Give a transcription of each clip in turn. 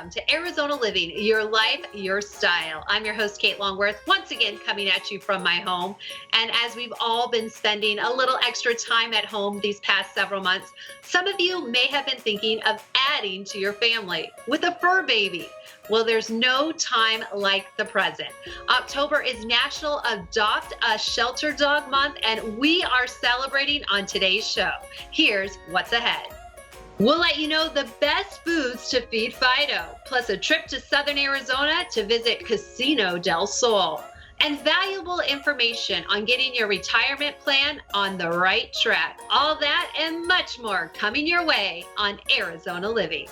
Welcome to Arizona Living, your life, your style. I'm your host, Kate Longworth, once again coming at you from my home. And as we've all been spending a little extra time at home these past several months, some of you may have been thinking of adding to your family with a fur baby. Well, there's no time like the present. October is National Adopt a Shelter Dog Month, and we are celebrating on today's show. Here's what's ahead. We'll let you know the best foods to feed Fido, plus a trip to Southern Arizona to visit Casino del Sol, and valuable information on getting your retirement plan on the right track. All that and much more coming your way on Arizona Living.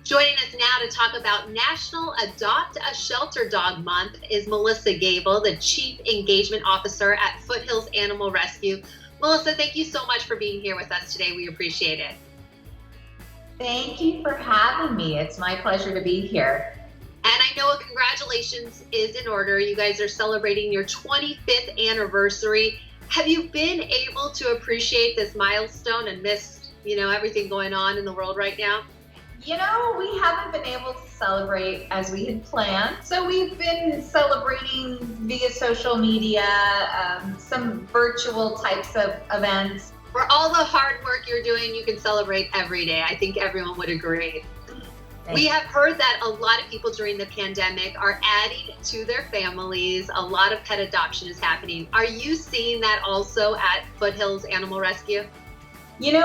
Joining us now to talk about National Adopt a Shelter Dog Month is Melissa Gable, the Chief Engagement Officer at Foothills Animal Rescue. Melissa, thank you so much for being here with us today. We appreciate it. Thank you for having me. It's my pleasure to be here. And I know a congratulations is in order. You guys are celebrating your 25th anniversary. Have you been able to appreciate this milestone and miss, everything going on in the world right now? We haven't been able to celebrate as we had planned. So we've been celebrating via social media, some virtual types of events. For all the hard work you're doing, you can celebrate every day. I think everyone would agree. We have heard that a lot of people during the pandemic are adding to their families. A lot of pet adoption is happening. Are you seeing that also at Foothills Animal Rescue? We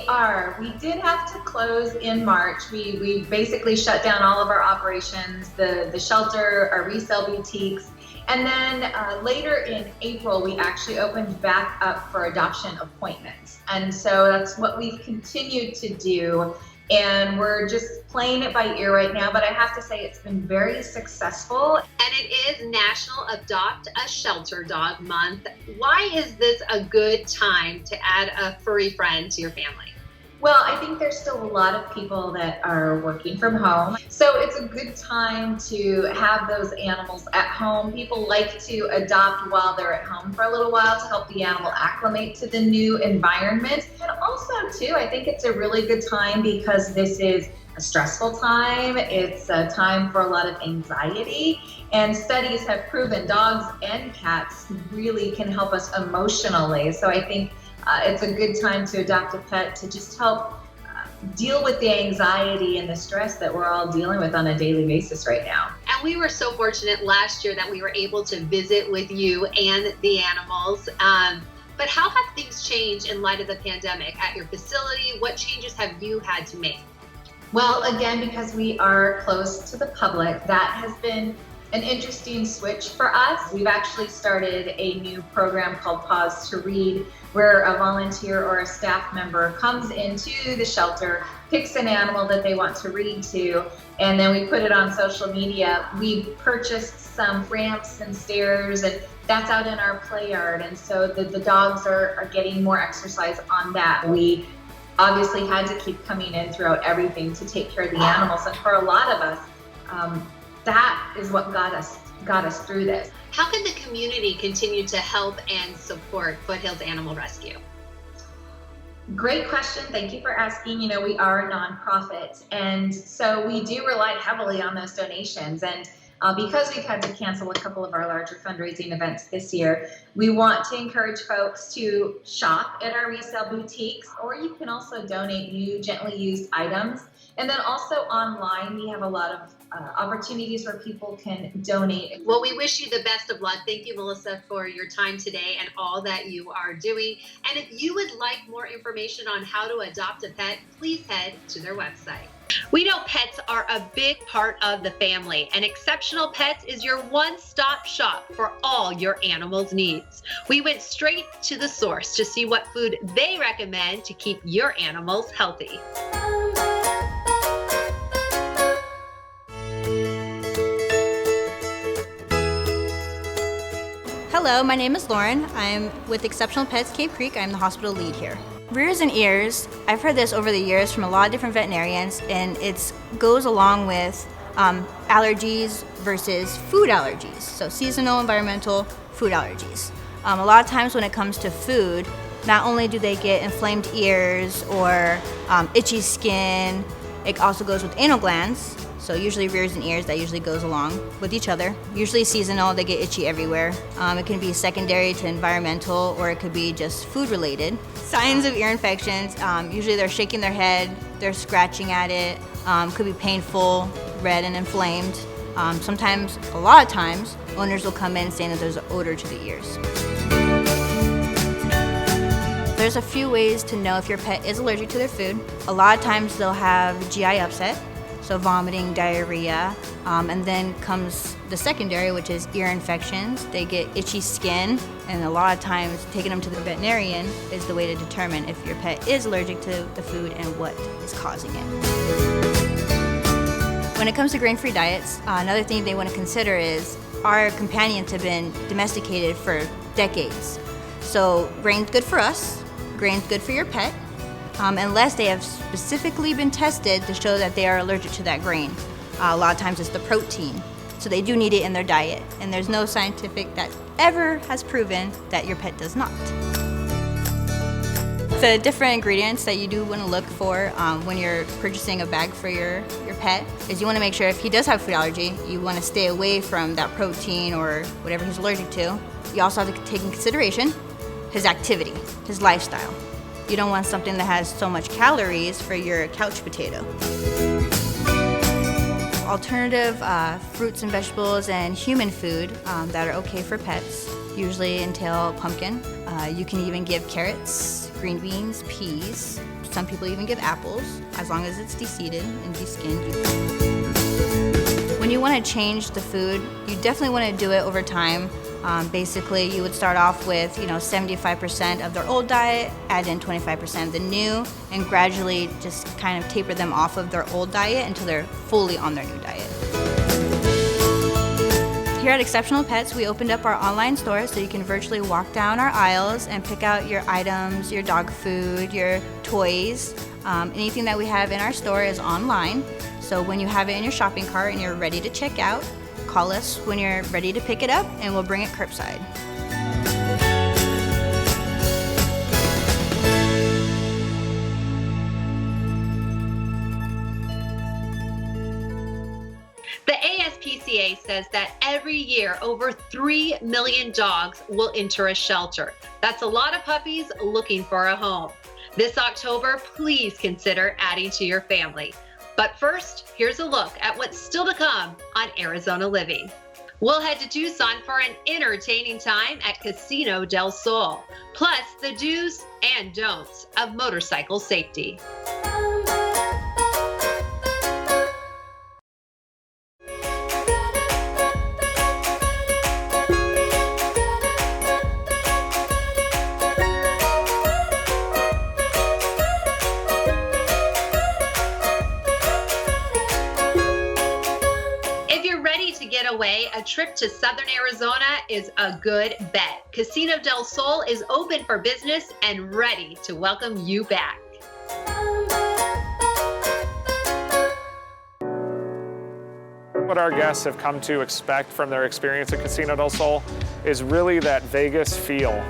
are. We did have to close in March. We basically shut down all of our operations, the shelter, our resale boutiques. And then later in April, we actually opened back up for adoption appointments. And so that's what we've continued to do. And we're just playing it by ear right now, but I have to say it's been very successful. And it is National Adopt a Shelter Dog Month. Why is this a good time to add a furry friend to your family? Well, I think there's still a lot of people that are working from home. So it's a good time to have those animals at home. People like to adopt while they're at home for a little while to help the animal acclimate to the new environment. And also, too, I think it's a really good time because this is a stressful time. It's a time for a lot of anxiety. And studies have proven dogs and cats really can help us emotionally. So I think it's a good time to adopt a pet to just help deal with the anxiety and the stress that we're all dealing with on a daily basis right now. And we were so fortunate last year that we were able to visit with you and the animals. But how have things changed in light of the pandemic at your facility? What changes have you had to make? Well, again, because we are close to the public, that has been an interesting switch for us. We've actually started a new program called Pause to Read, where a volunteer or a staff member comes into the shelter, picks an animal that they want to read to, and then we put it on social media. We purchased some ramps and stairs, and that's out in our play yard, and so the dogs are getting more exercise on that. We obviously had to keep coming in throughout everything to take care of the animals, and for a lot of us, that is what got us through this. How can the community continue to help and support Foothills Animal Rescue? Great question. Thank you for asking. We are a nonprofit, and so we do rely heavily on those donations. And because we've had to cancel a couple of our larger fundraising events this year, we want to encourage folks to shop at our resale boutiques, or you can also donate new, gently used items. And then also online, we have a lot of opportunities where people can donate. Well, we wish you the best of luck. Thank you, Melissa, for your time today and all that you are doing. And if you would like more information on how to adopt a pet, please head to their website. We know pets are a big part of the family, and Exceptional Pets is your one-stop shop for all your animals' needs. We went straight to the source to see what food they recommend to keep your animals healthy. Hello, my name is Lauren. I'm with Exceptional Pets Cave Creek. I'm the hospital lead here. Rears and ears, I've heard this over the years from a lot of different veterinarians, and it goes along with allergies versus food allergies. So seasonal, environmental, food allergies. A lot of times when it comes to food, not only do they get inflamed ears or itchy skin, it also goes with anal glands. So usually rears and ears, that usually goes along with each other. Usually seasonal, they get itchy everywhere. It can be secondary to environmental, or it could be just food related. Signs of ear infections, usually they're shaking their head, they're scratching at it, could be painful, red and inflamed. Sometimes, a lot of times, owners will come in saying that there's an odor to the ears. There's a few ways to know if your pet is allergic to their food. A lot of times they'll have GI upset, so vomiting, diarrhea, and then comes the secondary, which is ear infections. They get itchy skin, and a lot of times taking them to the veterinarian is the way to determine if your pet is allergic to the food and what is causing it. When it comes to grain-free diets, another thing they want to consider is our companions have been domesticated for decades. So grain's good for us, grain's good for your pet, unless they have specifically been tested to show that they are allergic to that grain. A lot of times it's the protein, so they do need it in their diet, and there's no scientific that ever has proven that your pet does not. The different ingredients that you do want to look for when you're purchasing a bag for your pet is you want to make sure if he does have food allergy, you want to stay away from that protein or whatever he's allergic to. You also have to take in consideration his activity, his lifestyle. You don't want something that has so much calories for your couch potato. Alternative fruits and vegetables and human food that are okay for pets usually entail pumpkin. You can even give carrots, green beans, peas. Some people even give apples, as long as it's deseeded and deskinned. When you want to change the food, you definitely want to do it over time. Basically, you would start off with 75% of their old diet, add in 25% of the new, and gradually just kind of taper them off of their old diet until they're fully on their new diet. Here at Exceptional Pets, we opened up our online store so you can virtually walk down our aisles and pick out your items, your dog food, your toys. Anything that we have in our store is online. So when you have it in your shopping cart and you're ready to check out, call us when you're ready to pick it up and we'll bring it curbside. The ASPCA says that every year over 3 million dogs will enter a shelter. That's a lot of puppies looking for a home. This October, please consider adding to your family. But first, here's a look at what's still to come on Arizona Living. We'll head to Tucson for an entertaining time at Casino del Sol, plus the do's and don'ts of motorcycle safety. Away, a trip to Southern Arizona is a good bet. Casino del Sol is open for business and ready to welcome you back. What our guests have come to expect from their experience at Casino del Sol is really that Vegas feel,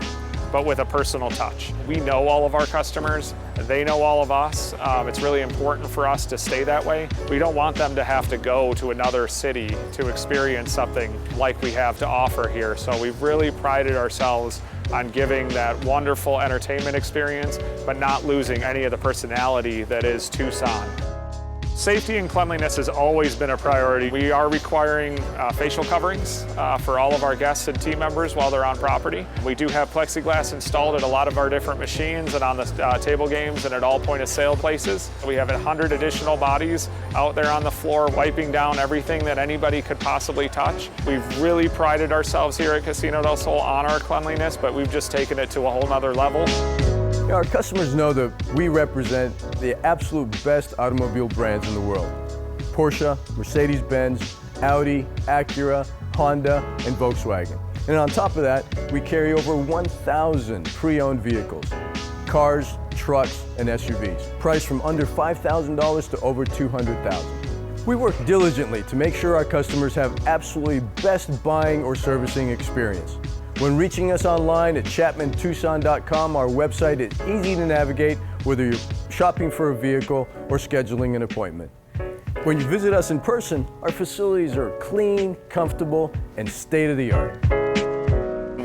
but with a personal touch. We know all of our customers, they know all of us. It's really important for us to stay that way. We don't want them to have to go to another city to experience something like we have to offer here. So we've really prided ourselves on giving that wonderful entertainment experience, but not losing any of the personality that is Tucson. Safety and cleanliness has always been a priority. We are requiring facial coverings for all of our guests and team members while they're on property. We do have plexiglass installed at a lot of our different machines and on the table games and at all point of sale places. We have 100 additional bodies out there on the floor wiping down everything that anybody could possibly touch. We've really prided ourselves here at Casino del Sol on our cleanliness, but we've just taken it to a whole nother level. Our customers know that we represent the absolute best automobile brands in the world. Porsche, Mercedes-Benz, Audi, Acura, Honda, and Volkswagen. And on top of that, we carry over 1,000 pre-owned vehicles, cars, trucks, and SUVs, priced from under $5,000 to over $200,000. We work diligently to make sure our customers have absolutely best buying or servicing experience. When reaching us online at ChapmanTucson.com, our website is easy to navigate whether you're shopping for a vehicle or scheduling an appointment. When you visit us in person, our facilities are clean, comfortable, and state-of-the-art.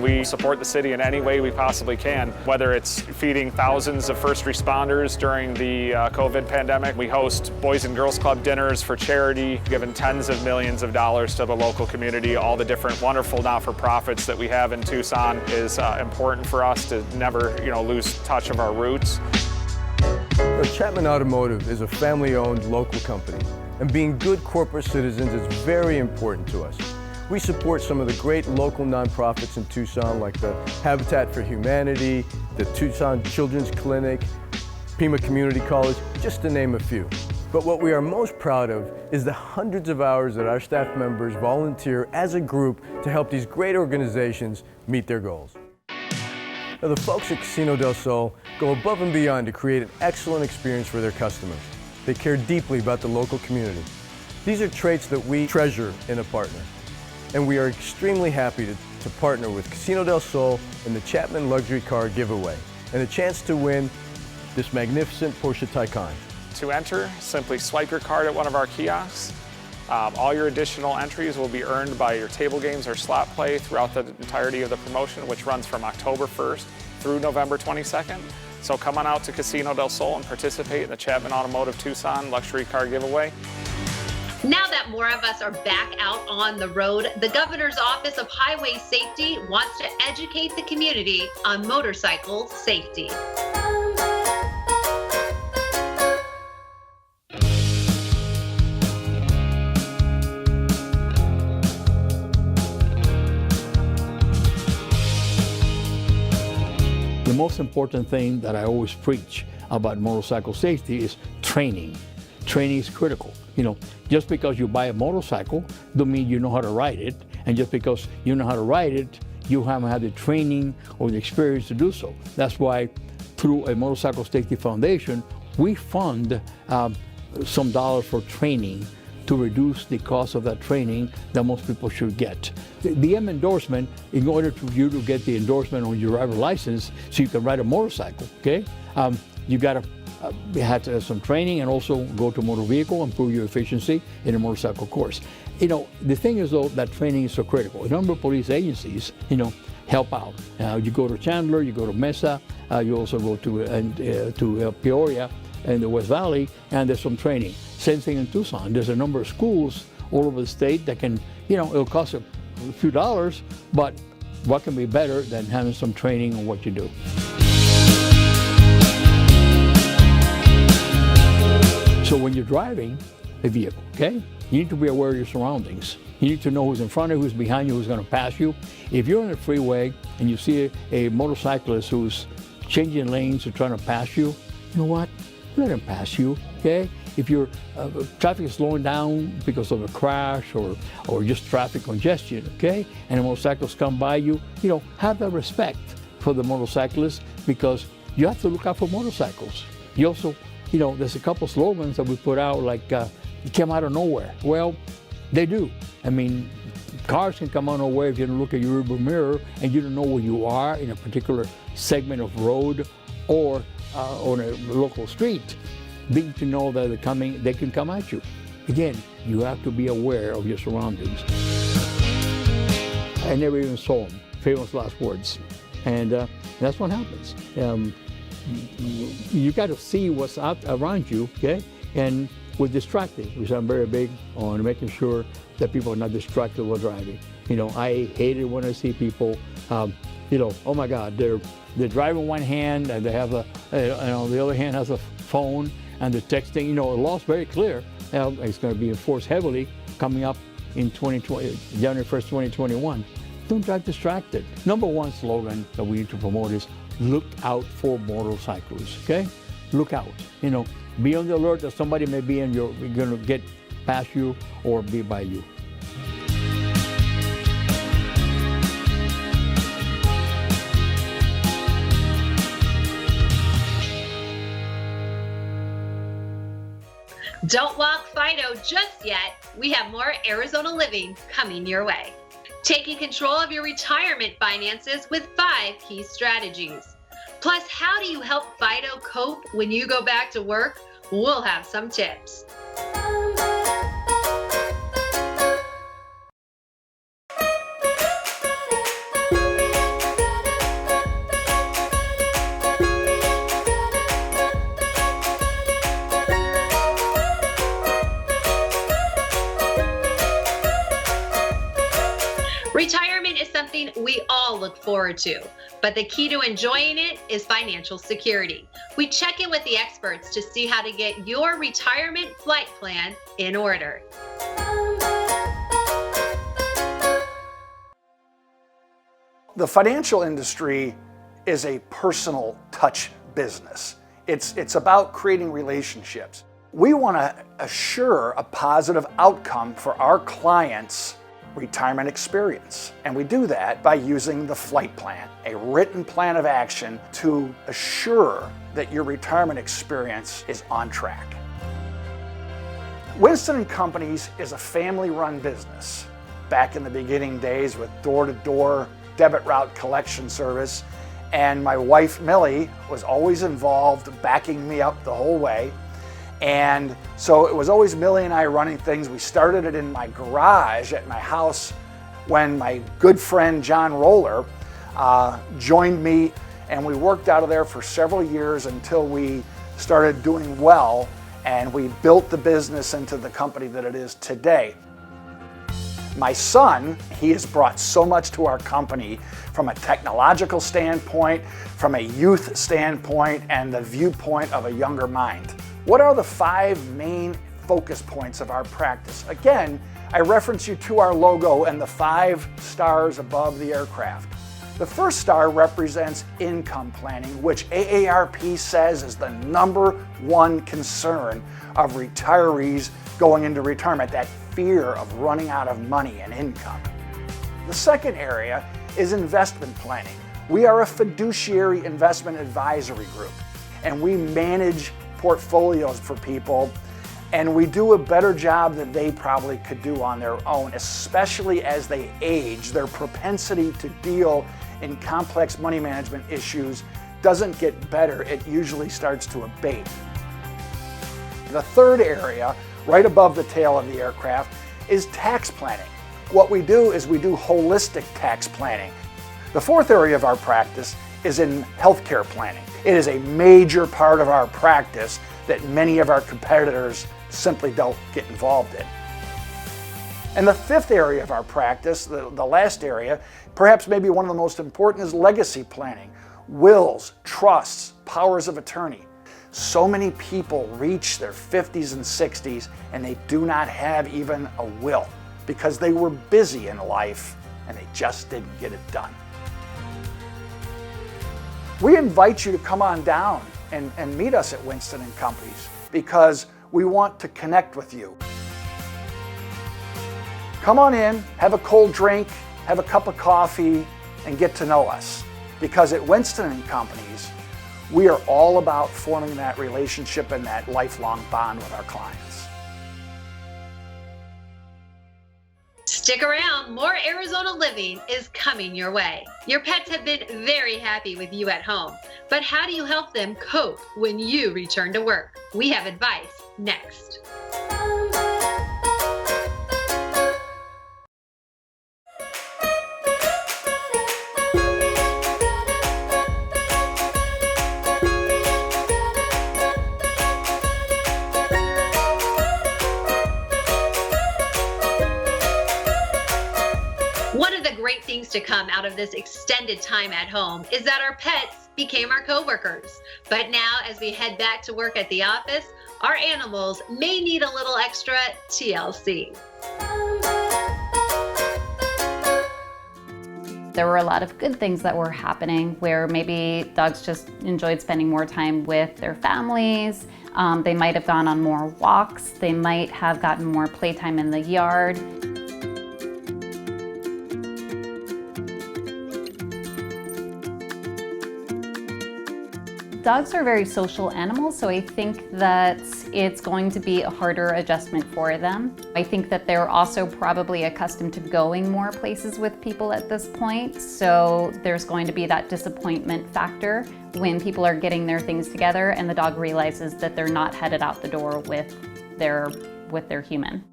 We support the city in any way we possibly can, whether it's feeding thousands of first responders during the COVID pandemic. We host Boys and Girls Club dinners for charity, giving tens of millions of dollars to the local community. All the different wonderful not-for-profits that we have in Tucson is important for us to never, lose touch of our roots. Chapman Automotive is a family-owned local company, and being good corporate citizens is very important to us. We support some of the great local nonprofits in Tucson like the Habitat for Humanity, the Tucson Children's Clinic, Pima Community College, just to name a few. But what we are most proud of is the hundreds of hours that our staff members volunteer as a group to help these great organizations meet their goals. Now, the folks at Casino del Sol go above and beyond to create an excellent experience for their customers. They care deeply about the local community. These are traits that we treasure in a partner. And we are extremely happy to partner with Casino del Sol in the Chapman Luxury Car Giveaway and a chance to win this magnificent Porsche Taycan. To enter, simply swipe your card at one of our kiosks. All your additional entries will be earned by your table games or slot play throughout the entirety of the promotion, which runs from October 1st through November 22nd. So come on out to Casino del Sol and participate in the Chapman Automotive Tucson Luxury Car Giveaway. Now that more of us are back out on the road, the Governor's Office of Highway Safety wants to educate the community on motorcycle safety. The most important thing that I always preach about motorcycle safety is training. Training is critical. Just because you buy a motorcycle don't mean you know how to ride it, and just because you know how to ride it, you haven't had the training or the experience to do so. That's why through a Motorcycle Safety Foundation, we fund some dollars for training to reduce the cost of that training that most people should get. The M endorsement, in order for you to get the endorsement on your driver's license so you can ride a motorcycle, okay? You gotta have to have some training and also go to motor vehicle, improve your efficiency in a motorcycle course. The thing is though, that training is so critical. A number of police agencies, help out. You go to Chandler, you go to Mesa, you also go to Peoria in the West Valley, and there's some training. Same thing in Tucson. There's a number of schools all over the state that can, it'll cost a few dollars, but what can be better than having some training on what you do? So when you're driving a vehicle, okay, you need to be aware of your surroundings. You need to know who's in front of you, who's behind you, who's going to pass you. If you're on a freeway and you see a motorcyclist who's changing lanes or trying to pass you, you know what? Let him pass you, okay? If your traffic is slowing down because of a crash or just traffic congestion, okay, and a motorcyclist come by you, have that respect for the motorcyclist, because you have to look out for motorcycles. You also, there's a couple slogans that we put out, like it came out of nowhere. Well, they do. I mean, cars can come out of nowhere if you don't look at your rearview mirror and you don't know where you are in a particular segment of road or on a local street. Being to know that they can come at you. Again, you have to be aware of your surroundings. I never even saw them, famous last words. And that's what happens. You got to see what's out around you, okay? And we're distracted, which I'm very big on making sure that people are not distracted while driving. I hate it when I see people, oh my God, they're driving one hand and they have the other hand has a phone and they're texting. The law's very clear. It's going to be enforced heavily coming up in January 1st, 2021. Don't drive distracted. Number one slogan that we need to promote is look out for motorcyclists, okay? Look out. Be on the alert that somebody may be going to get past you or be by you. Don't walk Fido just yet. We have more Arizona living coming your way. Taking control of your retirement finances with 5 key strategies. Plus, how do you help Fido cope when you go back to work? We'll have some tips. Retirement is something we all look forward to, but the key to enjoying it is financial security. We check in with the experts to see how to get your retirement flight plan in order. The financial industry is a personal touch business. It's about creating relationships. We want to assure a positive outcome for our clients' retirement experience. And we do that by using the flight plan, a written plan of action to assure that your retirement experience is on track. Winston Companies is a family-run business. Back in the beginning days with door-to-door debit route collection service, and my wife Millie was always involved, backing me up the whole way. And so it was always Millie and I running things. We started it in my garage at my house when my good friend John Roller joined me, and we worked out of there for several years until we started doing well, and we built the business into the company that it is today. My son, he has brought so much to our company from a technological standpoint, from a youth standpoint, and the viewpoint of a younger mind. What are the 5 main focus points of our practice? Again, I reference you to our logo and the 5 stars above the aircraft. The first star represents income planning, which AARP says is the #1 concern of retirees going into retirement, that fear of running out of money and income. The second area is investment planning. We are a fiduciary investment advisory group, and we manage portfolios for people, and we do a better job than they probably could do on their own, especially as they age. Their propensity to deal in complex money management issues doesn't get better, it usually starts to abate. The third area, right above the tail of the aircraft, is tax planning. What we do is we do holistic tax planning. The fourth area of our practice is in healthcare planning. It is a major part of our practice that many of our competitors simply don't get involved in. And the fifth area of our practice, the last area, perhaps maybe one of the most important, is legacy planning. Wills, trusts, powers of attorney. So many people reach their 50s and 60s and they do not have even a will because they were busy in life and they just didn't get it done. We invite you to come on down and meet us at Winston Companies because we want to connect with you. Come on in, have a cold drink, have a cup of coffee, and get to know us. Because at Winston Companies, we are all about forming that relationship and that lifelong bond with our clients. Stick around, more Arizona living is coming your way. Your pets have been very happy with you at home, but how do you help them cope when you return to work? We have advice next. One of the great things to come out of this extended time at home is that our pets became our coworkers. But now, as we head back to work at the office, our animals may need a little extra TLC. There were a lot of good things that were happening where maybe dogs just enjoyed spending more time with their families. They might have gone on more walks. They might have gotten more playtime in the yard. Dogs are very social animals, so I think that it's going to be a harder adjustment for them. I think that they're also probably accustomed to going more places with people at this point, so there's going to be that disappointment factor when people are getting their things together and the dog realizes that they're not headed out the door with their human.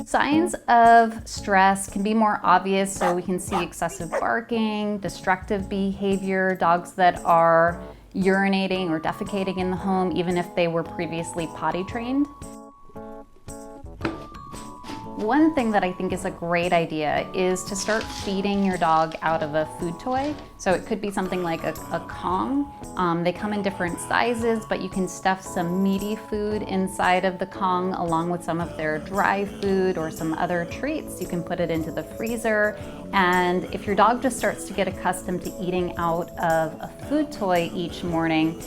Signs of stress can be more obvious, so we can see excessive barking, destructive behavior, dogs that are urinating or defecating in the home, even if they were previously potty trained. One thing that I think is a great idea is to start feeding your dog out of a food toy. So it could be something like a Kong. They come in different sizes, but you can stuff some meaty food inside of the Kong along with some of their dry food or some other treats. You can put it into the freezer. And if your dog just starts to get accustomed to eating out of a food toy each morning,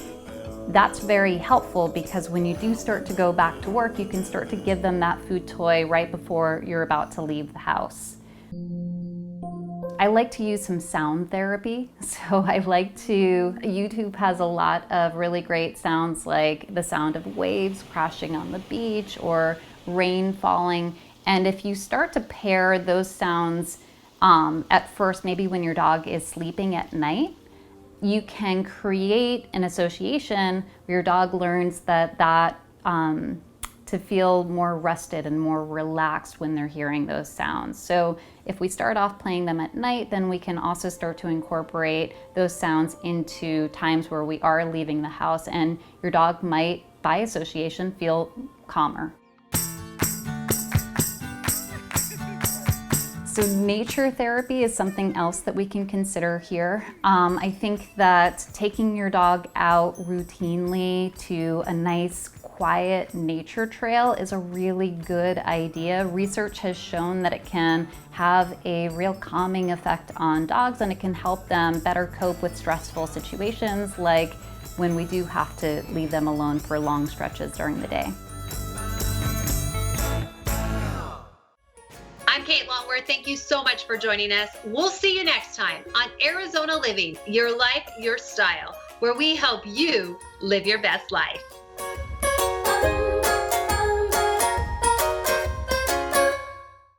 that's very helpful, because when you do start to go back to work, you can start to give them that food toy right before you're about to leave the house. I like to use some sound therapy. So YouTube has a lot of really great sounds, like the sound of waves crashing on the beach or rain falling. And if you start to pair those sounds at first, maybe when your dog is sleeping at night, you can create an association where your dog learns that to feel more rested and more relaxed when they're hearing those sounds. So if we start off playing them at night, then we can also start to incorporate those sounds into times where we are leaving the house, and your dog might, by association, feel calmer. So nature therapy is something else that we can consider here. I think that taking your dog out routinely to a nice, quiet nature trail is a really good idea. Research has shown that it can have a real calming effect on dogs, and it can help them better cope with stressful situations, like when we do have to leave them alone for long stretches during the day. I'm Kate Longworth. Thank you so much for joining us. We'll see you next time on Arizona Living, Your Life, Your Style, where we help you live your best life.